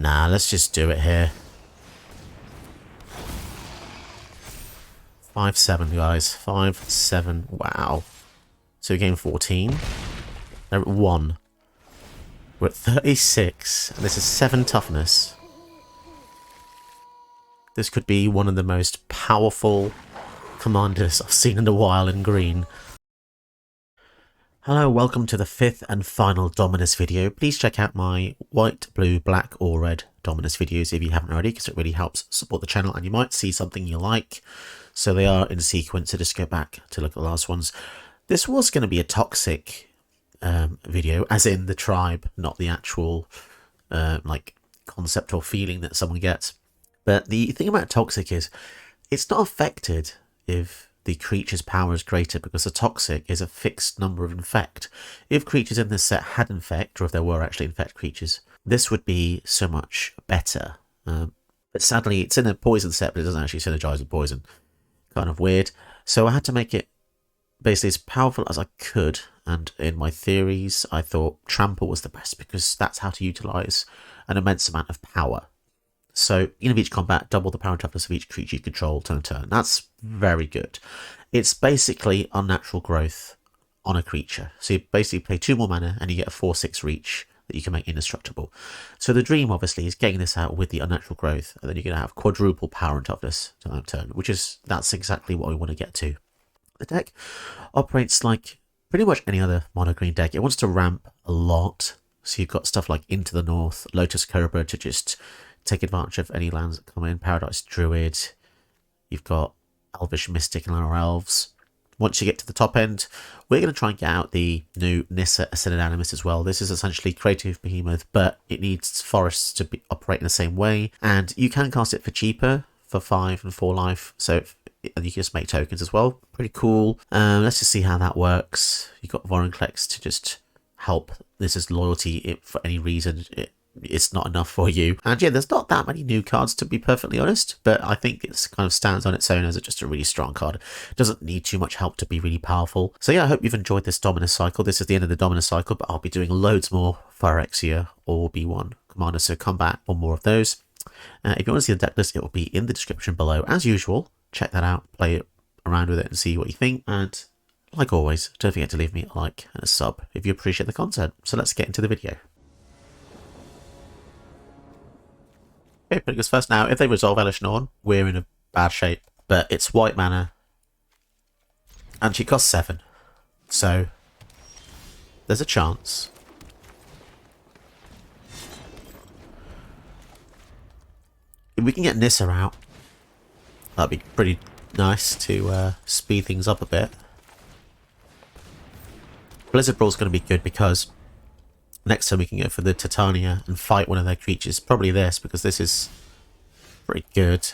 Nah, let's just do it here. 5-7, guys. 5-7. Wow. So we gained 14. They're at 1. We're at 36. And this is 7 toughness. This could be one of the most powerful commanders I've seen in a while in green. Hello, welcome to the 5th and final Dominus video. Please check out my white, blue, black or red Dominus videos if you haven't already, because it really helps support the channel and you might see something you like. So they are in sequence, so just go back to look at the last ones. This was going to be a toxic video, as in the tribe, not the actual like concept or feeling that someone gets. But the thing about toxic is it's not affected if the creature's power is greater, because the toxic is a fixed number of infect. If creatures in this set had infect, or if there were actually infect creatures, this would be so much better. But sadly, it's in a poison set, but it doesn't actually synergize with poison. Kind of weird. So I had to make it basically as powerful as I could, and in my theories I thought trample was the best because that's how to utilize an immense amount of power. So, beginning of each combat, double the power and toughness of each creature you control turn to turn. That's very good. It's basically unnatural growth on a creature. So you basically pay 2 more mana and you get a 4/6 reach that you can make indestructible. So the dream, obviously, is getting this out with the unnatural growth, and then you're going to have quadruple power and toughness turn to turn, that's exactly what we want to get to. The deck operates like pretty much any other mono green deck. It wants to ramp a lot. So you've got stuff like Into the North, Lotus Cobra to just take advantage of any lands that come in, Paradise Druid, you've got Elvish Mystic and Llanowar Elves. Once you get to the top end, we're going to try and get out the new Nissa Ascended Animus as well. This is essentially Creative Behemoth, but it needs forests to operate in the same way, and you can cast it for cheaper, for 5 and 4 life, and you can just make tokens as well. Pretty cool. Let's just see how that works. You've got Vorinclex to just help. This is loyalty if for any reason it's not enough for you. And yeah, there's not that many new cards, to be perfectly honest, but I think it kind of stands on its own as just a really strong card. It doesn't need too much help to be really powerful. So yeah, I hope you've enjoyed this Dominus cycle. This is the end of the Dominus cycle, but I'll be doing loads more Phyrexia or B1 Commander, so come back for more of those. If you want to see the deck list, it will be in the description below. As usual, check that out, play it around with it and see what you think. And like always, don't forget to leave me a like and a sub if you appreciate the content. So let's get into the video. Okay, pretty good first. Now, if they resolve Elish Norn, we're in a bad shape. But it's white mana, and she costs 7. So, there's a chance. If we can get Nissa out, that'd be pretty nice to speed things up a bit. Blizzard Brawl's going to be good because next time we can go for the Titania and fight one of their creatures. Probably this, because this is pretty good.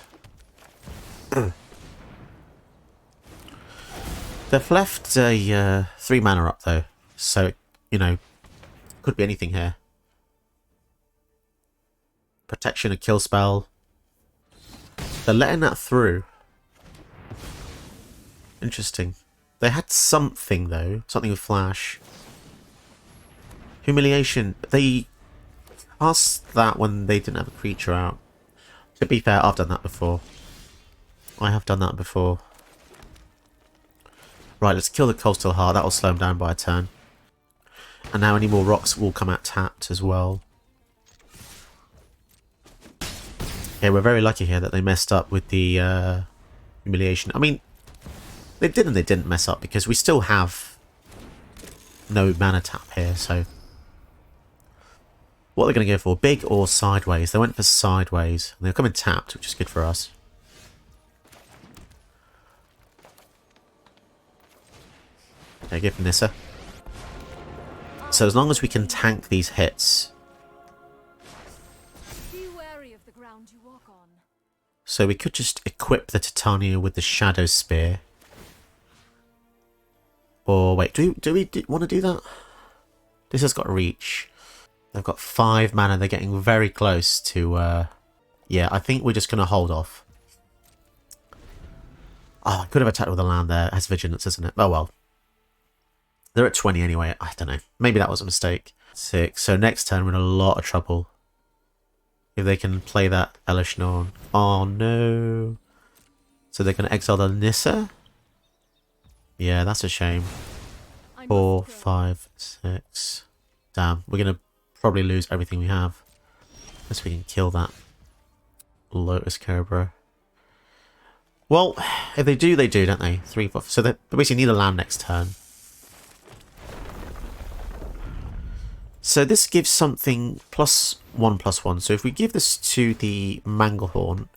They've left a 3 mana up though, so, you know, could be anything here. Protection, a kill spell. They're letting that through. Interesting. They had something though, something with flash. Humiliation. They cast that when they didn't have a creature out. To be fair, I've done that before. I have done that before. Right, let's kill the Coastal Heart. That'll slow them down by a turn. And now any more rocks will come out tapped as well. Yeah, we're very lucky here that they messed up with the humiliation. I mean, they did and they didn't mess up, because we still have no mana tap here, so what they're going to go for, big or sideways? They went for sideways, and they're coming tapped, which is good for us. Okay, give Nissa. So as long as we can tank these hits. Be wary of the ground you walk on. So we could just equip the Titania with the Shadow Spear. Or wait, do we want to do that? This has got reach. They've got 5 mana. They're getting very close to... yeah, I think we're just going to hold off. Oh, I could have attacked with a land there. It has Vigilance, isn't it? Oh, well. They're at 20 anyway. I don't know. Maybe that was a mistake. 6. So next turn we're in a lot of trouble. If they can play that Elishnorn. Oh no. So they're going to exile the Nissa? Yeah, that's a shame. I must 4, go. 5, 6. Damn, we're going to probably lose everything we have. Unless we can kill that Lotus Cobra. Well, if they do, don't they? 3, 4. So they basically need a land next turn. So this gives something +1/+1. So if we give this to the Manglehorn,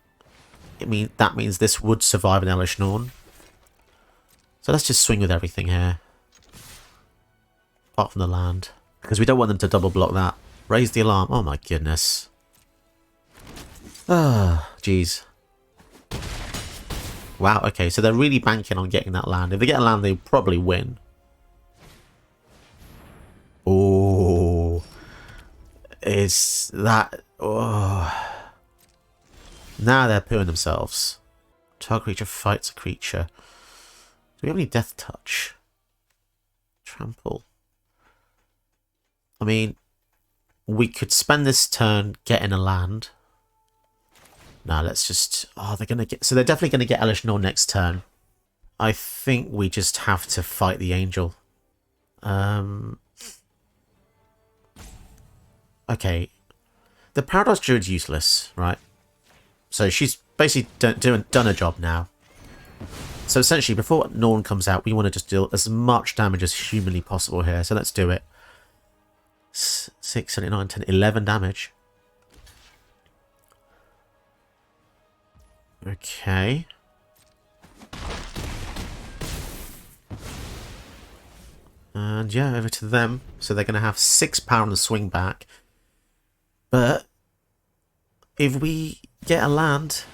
that means this would survive an Elishnorn. So let's just swing with everything here. Apart from the land. Because we don't want them to double block that. Raise the alarm. Oh my goodness. Ah, jeez. Wow, okay, so they're really banking on getting that land. If they get a land, they probably win. Oh, is that... Oh. Now they're pooing themselves. Target creature fights a creature. Do we have any death touch? Trample. I mean, we could spend this turn getting a land. Now let's just... Oh, they're going to get... So they're definitely going to get Elishnorn next turn. I think we just have to fight the angel. Okay. The Paradox Druid's useless, right? So she's basically done her job now. So essentially, before Norn comes out, we want to just deal as much damage as humanly possible here. So let's do it. 6, 7, 8, 9, 10, 11 damage. Okay. And yeah, over to them. So they're going to have 6 power on the swing back. But if we get a land,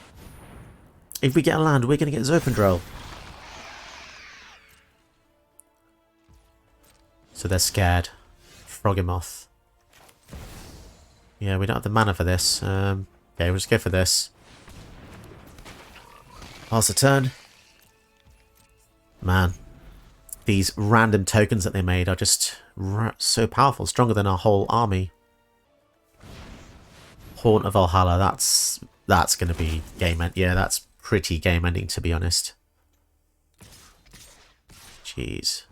we're going to get Zopandrel. So they're scared. Froggymoth. Yeah, we don't have the mana for this. Okay, we'll just go for this. Pass the turn. Man, these random tokens that they made are just so powerful, stronger than our whole army. Haunt of Valhalla, that's going to be game end. Yeah, that's pretty game ending, to be honest. Jeez.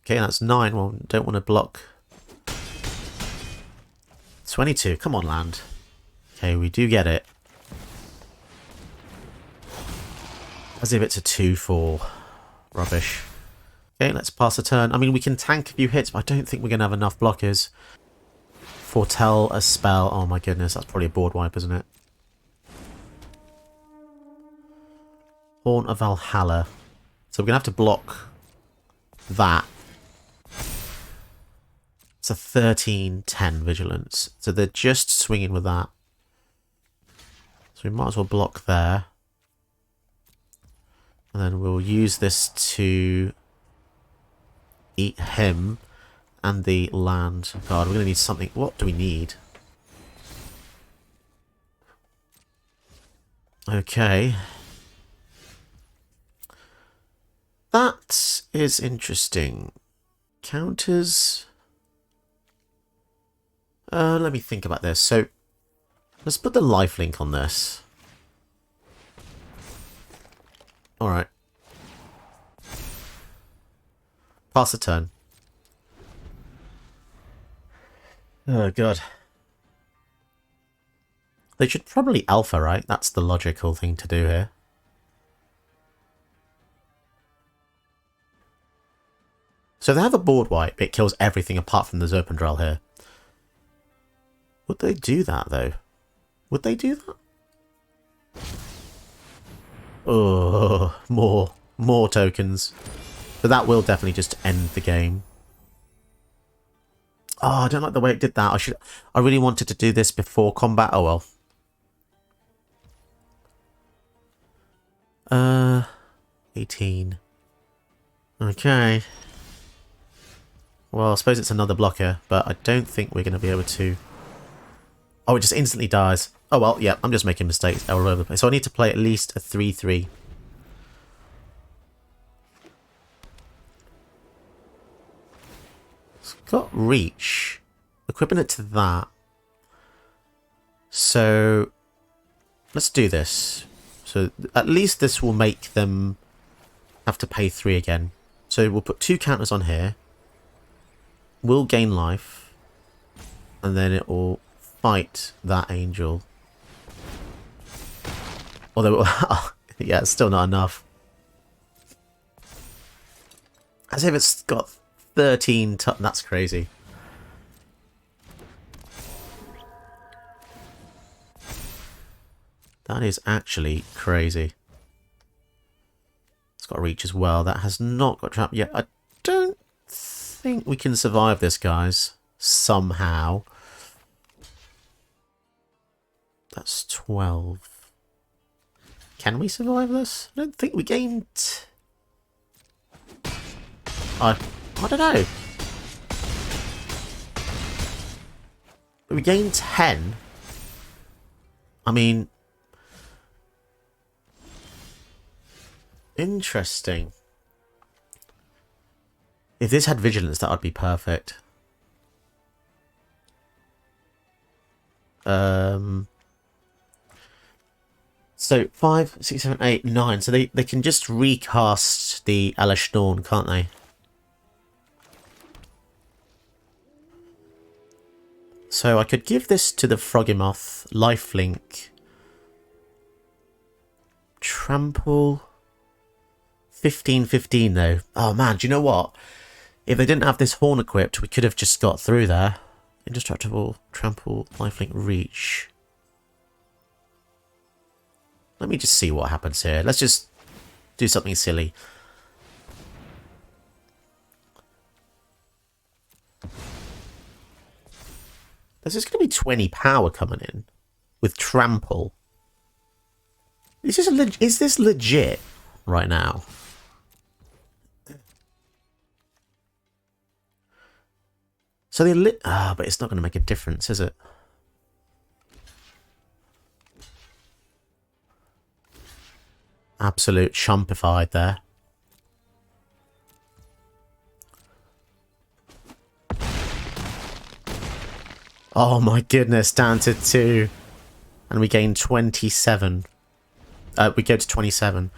Okay, that's 9. Well, don't want to block. 22. Come on, land. Okay, we do get it. As if it's a 2/4. Rubbish. Okay, let's pass the turn. I mean, we can tank a few hits, but I don't think we're going to have enough blockers. Foretell a spell. Oh my goodness, that's probably a board wipe, isn't it? Haunt of Valhalla. So we're going to have to block that. It's a 13-10 vigilance. So they're just swinging with that. So we might as well block there. And then we'll use this to eat him and the land. God, we're going to need something. What do we need? Okay. That is interesting. Counters. Let me think about this. So, let's put the lifelink on this. Alright. Pass the turn. Oh, God. They should probably alpha, right? That's the logical thing to do here. So they have a board wipe. It kills everything apart from the Zopandrel here. Would they do that, though? Would they do that? Oh, more tokens. So that will definitely just end the game. Oh, I don't like the way it did that. I really wanted to do this before combat. Oh well. 18. Okay. Well, I suppose it's another blocker, but I don't think we're going to be able to... Oh, it just instantly dies. Oh well, yeah, I'm just making mistakes all over the place. So I need to play at least a 3/3. It's got reach. Equipping it to that. So let's do this. So at least this will make them have to pay 3 again. So we'll put 2 counters on here. We'll gain life. And then it will fight that angel. Although, yeah, it's still not enough. As if it's got 13 that's crazy. That is actually crazy. It's got reach as well. That has not got trap yet. I don't think we can survive this, guys. Somehow. That's 12. Can we survive this? I don't think we gained... I don't know. We gained 10. I mean... Interesting. If this had vigilance, that would be perfect. So 5, 6, 7, 8, 9. So they can just recast the Alish Dawn, can't they? So I could give this to the Froggymoth, lifelink, trample, 15-15 though. Oh man, do you know what? If they didn't have this horn equipped, we could have just got through there. Indestructible, trample, lifelink, reach. Let me just see what happens here. Let's just do something silly. There's just going to be 20 power coming in with trample. Is this legit right now? So they lit. Ah, but it's not going to make a difference, is it? Absolute chumpified there. Oh my goodness, down to 2. And we gain 27. We go to 27.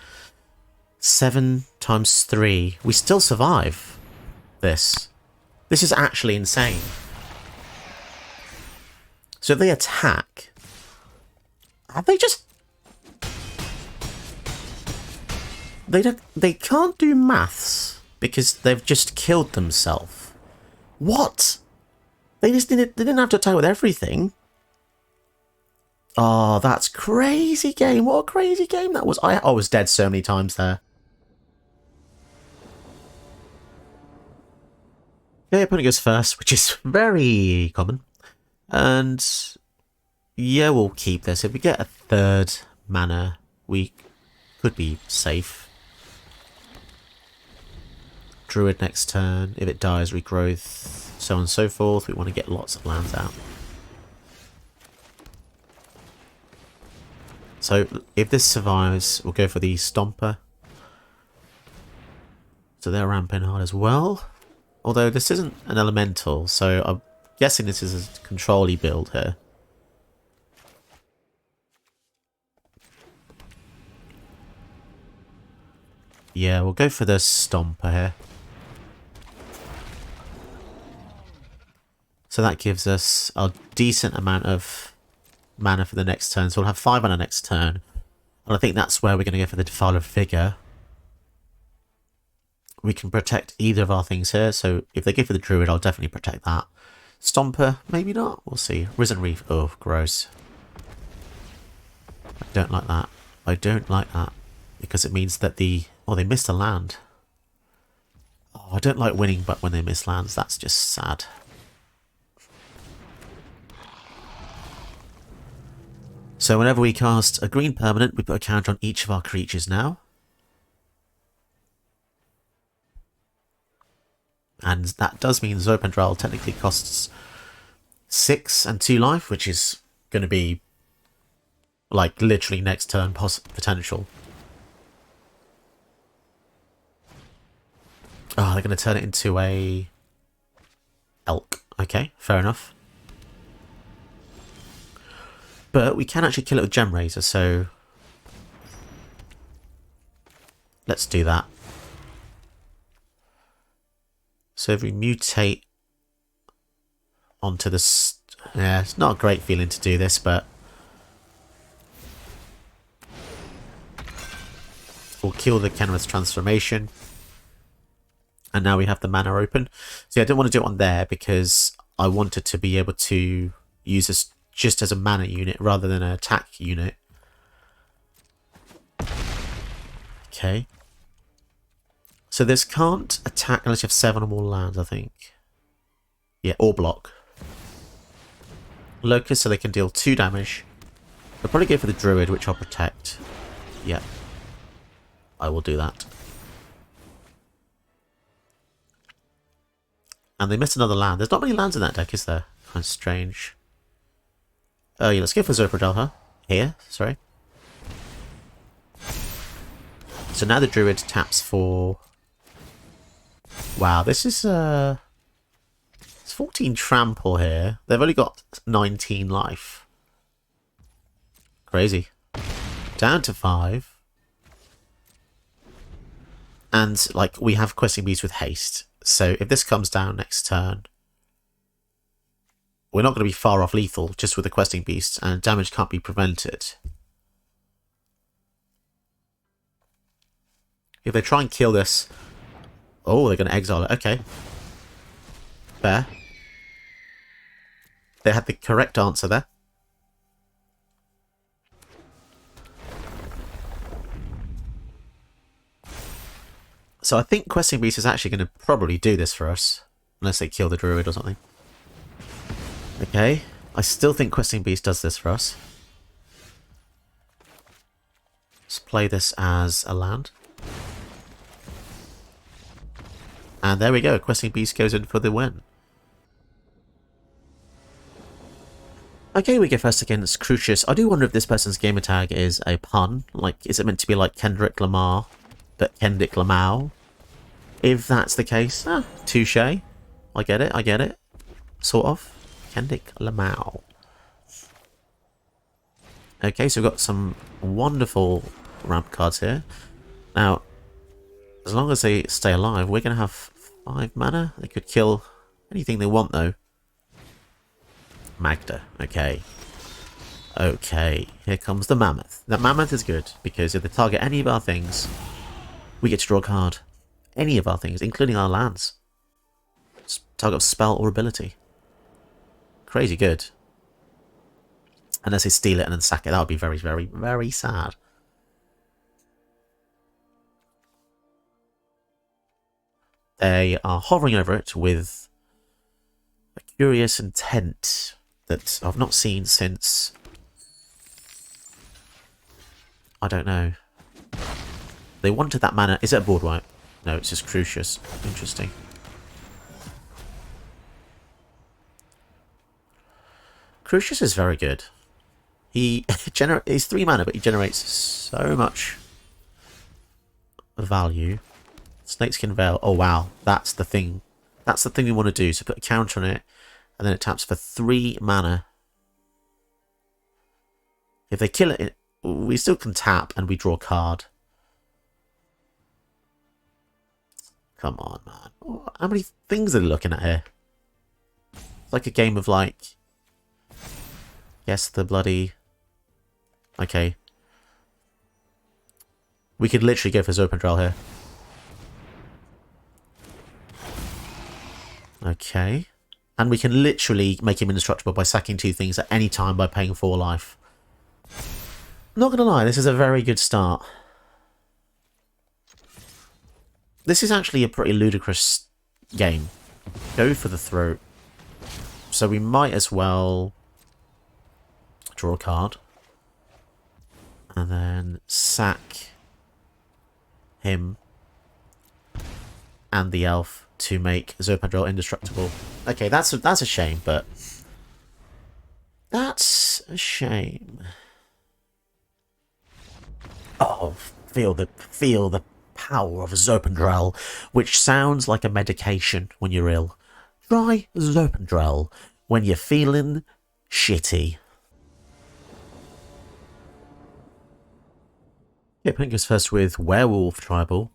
7 times 3. We still survive this. This is actually insane. So if they attack... Have they just... They can't do maths because they've just killed themselves. What? They didn't have to attack with everything. Oh, that's crazy game. What a crazy game that was. I was dead so many times there. Okay, opponent goes first, which is very common. And yeah, we'll keep this. If we get a 3rd mana, we could be safe. Druid next turn. If it dies, regrowth, so on and so forth. We want to get lots of lands out. So if this survives, we'll go for the Stomper. So they're ramping hard as well. Although this isn't an elemental, so I'm guessing this is a control-y build here. Yeah, we'll go for the Stomper here. So that gives us a decent amount of mana for the next turn. So we'll have 5 on our next turn. And I think that's where we're going to go for the Defiler Figure. We can protect either of our things here. So if they go for the Druid, I'll definitely protect that. Stomper, maybe not. We'll see. Risen Reef. Oh, gross. I don't like that. I don't like that. Because it means that the... Oh, they missed a land. Oh, I don't like winning, but when they miss lands, that's just sad. So whenever we cast a green permanent, we put a counter on each of our creatures now. And that does mean Zopandrel technically costs 6 and 2 life, which is going to be like literally next turn potential. Oh, they're going to turn it into a elk. Okay, fair enough. But we can actually kill it with Gem Razor, so let's do that. So if we mutate onto this... Yeah, it's not a great feeling to do this, but we'll kill the Kenrith's transformation. And now we have the mana open. See, I didn't want to do it on there because I wanted to be able to use this just as a mana unit rather than an attack unit. Okay. So this can't attack unless you have 7 or more lands, I think. Yeah, or block. Locust, so they can deal 2 damage. I'll probably go for the Druid, which I'll protect. Yeah. I will do that. And they missed another land. There's not many lands in that deck, is there? Kind of strange. Oh yeah, let's go for Zopandrel, huh? Here, sorry. So now the Druid taps for... Wow, this is... It's 14 trample here. They've only got 19 life. Crazy. Down to 5. And, like, we have Questing Beast with haste. So if this comes down next turn, we're not going to be far off lethal just with the Questing Beast, and damage can't be prevented. If they try and kill this... Oh, they're going to exile it. Okay. Fair. They had the correct answer there. So I think Questing Beast is actually going to probably do this for us. Unless they kill the Druid or something. Okay. I still think Questing Beast does this for us. Let's play this as a land. And there we go. Questing Beast goes in for the win. Okay, we go first against Crucius. I do wonder if this person's gamer tag is a pun. Like, is it meant to be like Kendrick Lamar, but Kendrick Lamau? If that's the case, touche. I get it, I get it. Sort of. Kendrick Lamau. Okay, so we've got some wonderful ramp cards here. Now, as long as they stay alive, we're going to have 5 mana. They could kill anything they want, though. Magda. Okay. Okay. Here comes the Mammoth. That Mammoth is good, because if they target any of our things, we get to draw a card. Any of our things, including our lands. Target of spell or ability. Crazy good. Unless they steal it and then sack it. That would be very, very, very sad. They are hovering over it with a curious intent that I've not seen since... I don't know. They wanted that mana. Is it a board wipe? No, it's just Crucius. Interesting. Crucius is very good. He's 3 mana, but he generates so much value. Snakeskin Veil. Oh wow, that's the thing. That's the thing we want to do. So put a counter on it, and then it taps for 3 mana. If they kill it, we still can tap and we draw a card. Come on, man. How many things are they looking at here? It's like a game of, like... Guess the bloody... Okay. We could literally go for Zopandrel here. Okay. And we can literally make him indestructible by sacking 2 things at any time by paying 4 life. Not gonna lie, this is a very good start. This is actually a pretty ludicrous game. Go for the throat. So we might as well draw a card. And then sack him and the elf to make Zopandrel indestructible. Okay, that's a shame, but that's a shame. Oh, feel the power of Zopandrel, which sounds like a medication when you're ill. Try Zopandrel when you're feeling shitty. Okay, Pink goes first with Werewolf Tribal.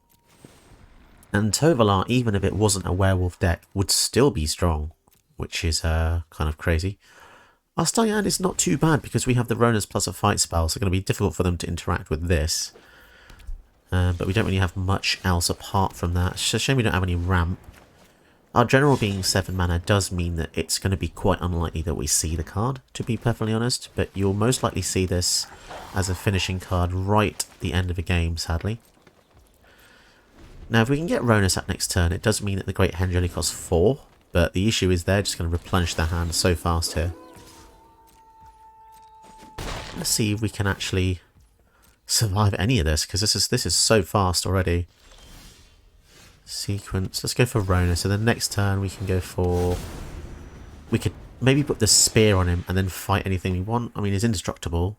And Tovalar, even if it wasn't a werewolf deck, would still be strong, which is kind of crazy. Our Styad is not too bad because we have the Ronas plus a fight spell, so it's going to be difficult for them to interact with this. But we don't really have much else apart from that. It's a shame we don't have any ramp. Our general being 7 mana does mean that it's going to be quite unlikely that we see the card, to be perfectly honest. But you'll most likely see this as a finishing card right at the end of a game, sadly. Now, if we can get Ronas at next turn, it does mean that the Great Henge only costs 4. But the issue is they're just going to replenish their hand so fast here. Let's see if we can actually survive any of this, because this is so fast already. Sequence. Let's go for Rona. So the next turn we can go for... We could maybe put the spear on him and then fight anything we want. I mean, he's indestructible.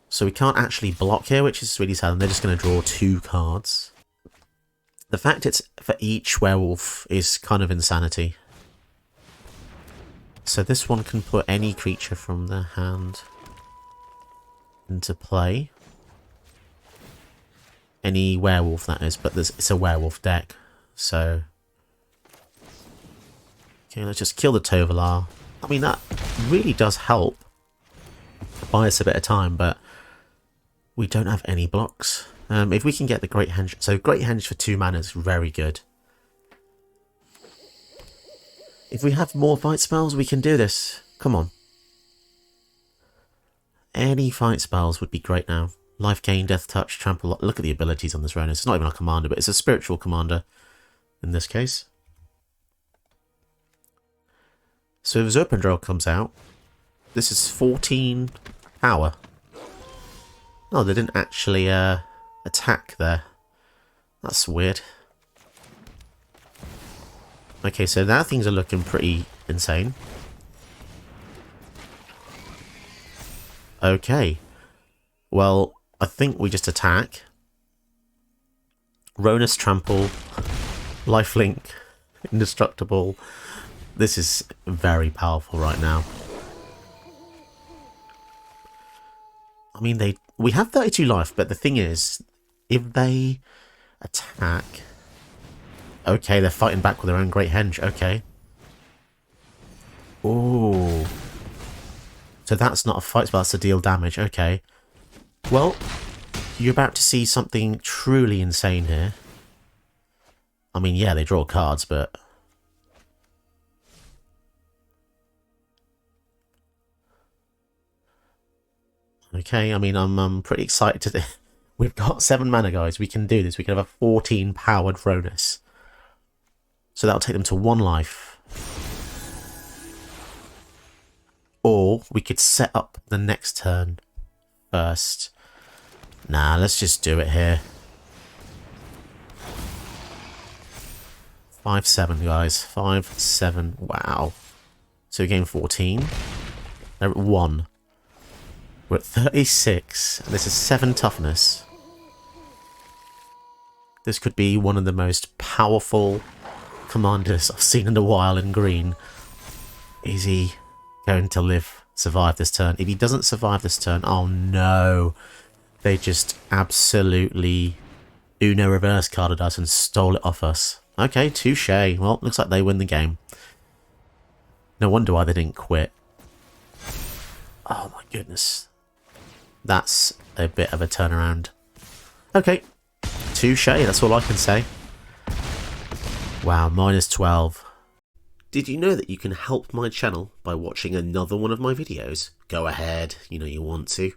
So we can't actually block here, which is really sad. And they're just going to draw 2 cards. The fact it's for each werewolf is kind of insanity. So this one can put any creature from their hand into play. Any werewolf, that is, but it's a werewolf deck, so... Okay, let's just kill the Tovalar. I mean, that really does help buy us a bit of time, but we don't have any blocks. If we can get the Great Henge... So, Great Henge for 2 mana is very good. If we have more fight spells, we can do this. Come on. Any fight spells would be great now. Life gain, death touch, trample. Look at the abilities on this Ronin. It's not even a commander, but it's a spiritual commander in this case. So if Zopandrel comes out, this is 14 power. Oh, they didn't actually attack there. That's weird. Okay, so now things are looking pretty insane. Okay. Well, I think we just attack. Ronas Trample, Lifelink, Indestructible. This is very powerful right now. I mean, we have 32 life, but the thing is, if they attack... Okay, they're fighting back with their own Great Henge. Okay. Ooh. So that's not a fight spell, that's to deal damage. Okay. Well, you're about to see something truly insane here. I mean, yeah, they draw cards, but... Okay, I mean, I'm pretty excited to... We've got 7 mana, guys. We can do this. We can have a 14 powered Ronas. So that'll take them to 1 life. Or we could set up the next turn first. Nah, let's just do it here. 5-7, guys. 5-7. Wow. So we gain 14. They're at 1. We're at 36. And this is 7 toughness. This could be one of the most powerful commanders I've seen in a while in green. Is he going to survive this turn? If he doesn't survive this turn, oh no. They just absolutely Uno reverse carded us and stole it off us. Okay, touche. Well, looks like they win the game. No wonder why they didn't quit. Oh my goodness. That's a bit of a turnaround. Okay, touche, that's all I can say. Wow, -12. Did you know that you can help my channel by watching another one of my videos? Go ahead, you know you want to.